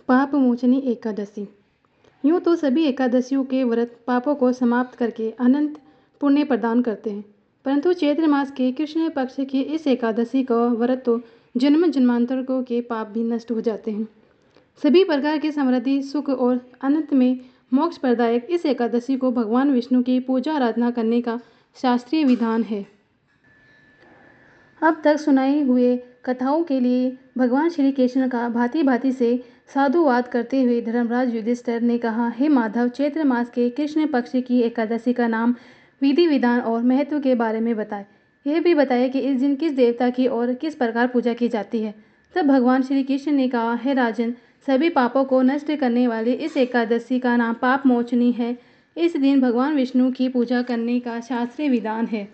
पाप मोचनी एकादशी। यूँ तो सभी एकादशियों के व्रत पापों को समाप्त करके अनंत पुण्य प्रदान करते हैं, परंतु चैत्र मास के कृष्ण पक्ष की इस एकादशी का व्रत तो जन्म जन्मांतरों के पाप भी नष्ट हो जाते हैं। सभी प्रकार की समृद्धि, सुख और अनंत में मोक्ष प्रदायक इस एकादशी को भगवान विष्णु की पूजा आराधना करने का शास्त्रीय विधान है। अब तक सुनाई हुए कथाओं के लिए भगवान श्री कृष्ण का भांति भांति से साधुवाद करते हुए धर्मराज युधिष्ठिर ने कहा, हे माधव, चैत्र मास के कृष्ण पक्ष की एकादशी का नाम, विधि विधान और महत्व के बारे में बताए। यह भी बताया कि इस दिन किस देवता की और किस प्रकार पूजा की जाती है। तब भगवान श्री कृष्ण ने कहा, हे राजन, सभी पापों को नष्ट करने वाली इस एकादशी का नाम पाप मोचनी है। इस दिन भगवान विष्णु की पूजा करने का शास्त्रीय विधान है।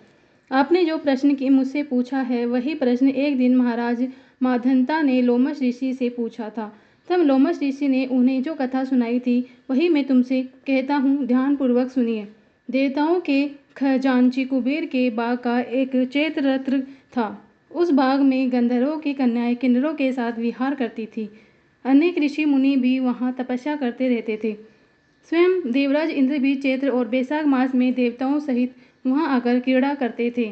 आपने जो प्रश्न की मुझसे पूछा है, वही प्रश्न एक दिन महाराज माधंता ने लोमश ऋषि से पूछा था। तब लोमश ऋषि ने उन्हें जो कथा सुनाई थी, वही मैं तुमसे कहता हूँ, ध्यानपूर्वक सुनिए। देवताओं के खजांची कुबेर के बाग का एक चैत्ररथ था। उस बाग में गंधर्वों की कन्याएं किन्नरों के साथ विहार करती थी। अनेक ऋषि मुनि भी वहाँ तपस्या करते रहते थे। स्वयं देवराज इंद्र भी चैत्र और बैसाख मास में देवताओं सहित वहाँ आकर क्रीड़ा करते थे।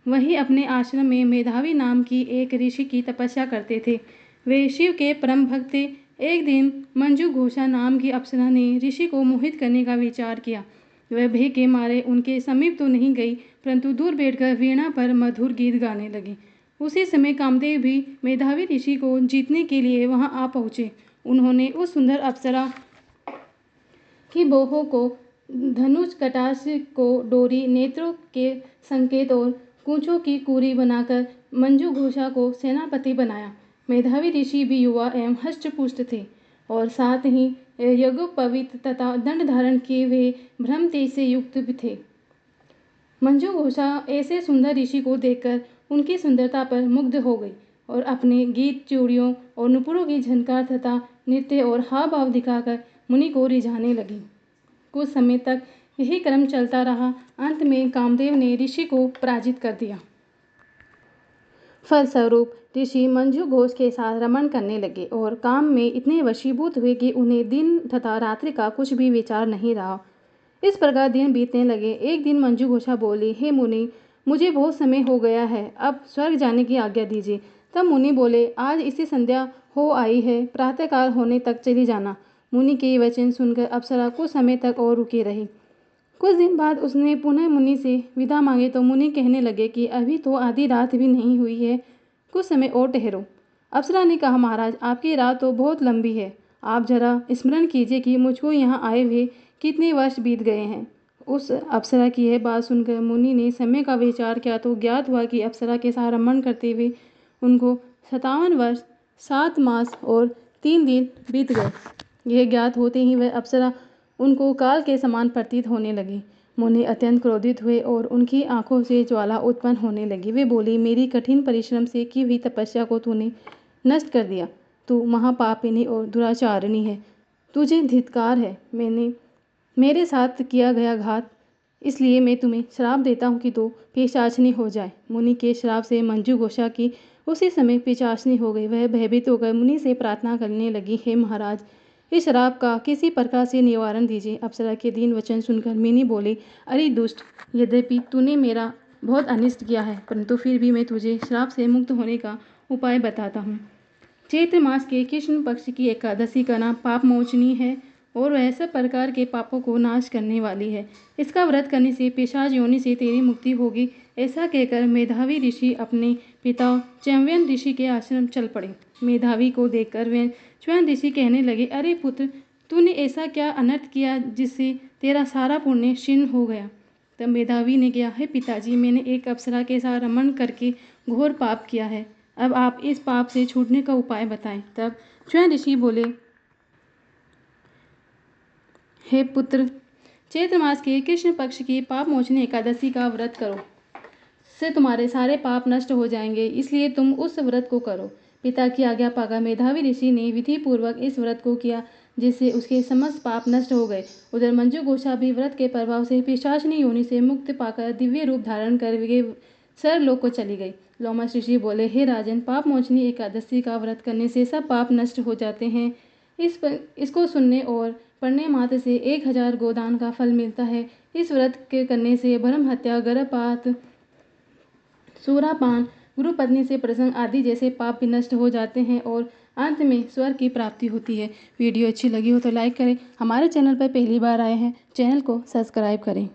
वहीं अपने आश्रम में मेधावी नाम की एक ऋषि की तपस्या करते थे। वे शिव के परम भक्त थे। एक दिन मंजू घोषा नाम की अप्सरा ने ऋषि को मोहित करने का विचार किया। वह भय के मारे उनके समीप तो नहीं गई, परंतु दूर बैठकर वीणा पर मधुर गीत गाने लगी। उसी समय कामदेव भी मेधावी ऋषि को जीतने के लिए वहां आ पहुंचे। उन्होंने उस सुंदर अप्सरा की बाहों को धनुष, कटाक्ष को डोरी, नेत्रों के संकेत और पूंछों की कुरी बनाकर मंजू घोषा को सेनापति बनाया। मेधावी ऋषि भी युवा एवं हष्ट-पुष्ट थे और साथ ही यज्ञोपवीत तथा दंड धारण किए हुए ब्रह्म तेज से युक्त भी थे। मंजू घोषा ऐसे सुंदर ऋषि को देखकर उनकी सुंदरता पर मुग्ध हो गई और अपने गीत, चूड़ियों और नुपुरों की झनकार तथा नृत्य और हाव भाव दिखाकर मुनि को रिझाने लगी। कुछ समय तक यही क्रम चलता रहा। अंत में कामदेव ने ऋषि को पराजित कर दिया। फलस्वरूप ऋषि मंजू घोष के साथ रमण करने लगे और काम में इतने वशीभूत हुए कि उन्हें दिन तथा रात्रि का कुछ भी विचार नहीं रहा। इस प्रकार दिन बीतने लगे। एक दिन मंजू घोषा बोली, हे मुनि, मुझे बहुत समय हो गया है, अब स्वर्ग जाने की आज्ञा दीजिए। तब मुनि बोले, आज इसी संध्या हो आई है, प्रातःकाल होने तक चली जाना। मुनि के वचन सुनकर अप्सरा कुछ समय तक और रुकी रही। कुछ दिन बाद उसने पुनः मुनि से विदा मांगे तो मुनि कहने लगे कि अभी तो आधी रात भी नहीं हुई है, कुछ समय और ठहरो। अप्सरा ने कहा, महाराज, आपकी रात तो बहुत लंबी है, आप जरा स्मरण कीजिए कि मुझको यहाँ आए हुए कितने वर्ष बीत गए हैं। उस अप्सरा की यह बात सुनकर मुनि ने समय का विचार किया तो ज्ञात हुआ कि अप्सरा के साथ रमण करते हुए उनको 57 वर्ष 7 मास और 3 दिन बीत गए। यह ज्ञात होते ही वह अप्सरा उनको काल के समान प्रतीत होने लगी। मुनि अत्यंत क्रोधित हुए और उनकी आंखों से ज्वाला उत्पन्न होने लगी। वे बोली, मेरी कठिन परिश्रम से की हुई तपस्या को तूने नष्ट कर दिया। तू महापापिनी और दुराचारिणी है, तुझे धिक्कार है। मेरे साथ किया गया घात, इसलिए मैं तुम्हें श्राप देता हूँ कि तू पिशाचिनी हो जाए। मुनि के श्राप से मंजू घोषा की उसी समय पिशाचिनी हो गई। वह भयभीत होकर मुनि से प्रार्थना करने लगी, हे महाराज, इस श्राप का किसी प्रकार से निवारण दीजिए। अप्सरा के दीन वचन सुनकर मुनि बोले, अरे दुष्ट, यद्यपि तूने मेरा बहुत अनिष्ट किया है, परंतु फिर भी मैं तुझे श्राप से मुक्त होने का उपाय बताता हूँ। चैत्र मास के कृष्ण पक्ष की एकादशी का नाम पाप मोचनी है और वह सब प्रकार के पापों को नाश करने वाली है। इसका व्रत करने से पिशाच योनि से तेरी मुक्ति होगी। ऐसा कहकर मेधावी ऋषि अपने पिता च्यवन ऋषि के आश्रम चल पड़े। मेधावी को देखकर वे च्यवन ऋषि कहने लगे, अरे पुत्र, तूने ऐसा क्या अनर्थ किया जिससे तेरा सारा पुण्य क्षीण हो गया। तब मेधावी ने कहा, हे पिताजी, मैंने एक अप्सरा के साथ रमण करके घोर पाप किया है। अब आप इस पाप से छूटने का उपाय बताएं। तब च्यवन ऋषि बोले, हे पुत्र, चैत्र मास के कृष्ण पक्ष की पाप मोचनी एकादशी का व्रत करो, इससे तुम्हारे सारे पाप नष्ट हो जाएंगे, इसलिए तुम उस व्रत को करो। पिता की आज्ञा पाकर मेधावी ऋषि ने विधि पूर्वक इस व्रत को किया, जिससे उसके समस्त पाप नष्ट हो गए। उधर मंजू घोषा भी व्रत के प्रभाव से पिशाचिनी योनि से मुक्त पाकर दिव्य रूप धारण कर वे स्वर्गलोक को चली गई। लोमश ऋषि बोले, हे राजन, पाप मोचनी एकादशी का व्रत करने से सब पाप नष्ट हो जाते हैं। इसको सुनने और पढ़ने मात्र से 1000 गोदान का फल मिलता है। इस व्रत के करने से ब्रह्म हत्या, गर्भपात, सूरापान, गुरु पत्नी से प्रसंग आदि जैसे पाप भी नष्ट हो जाते हैं और अंत में स्वर्ग की प्राप्ति होती है। वीडियो अच्छी लगी हो तो लाइक करें। हमारे चैनल पर पहली बार आए हैं, चैनल को सब्सक्राइब करें।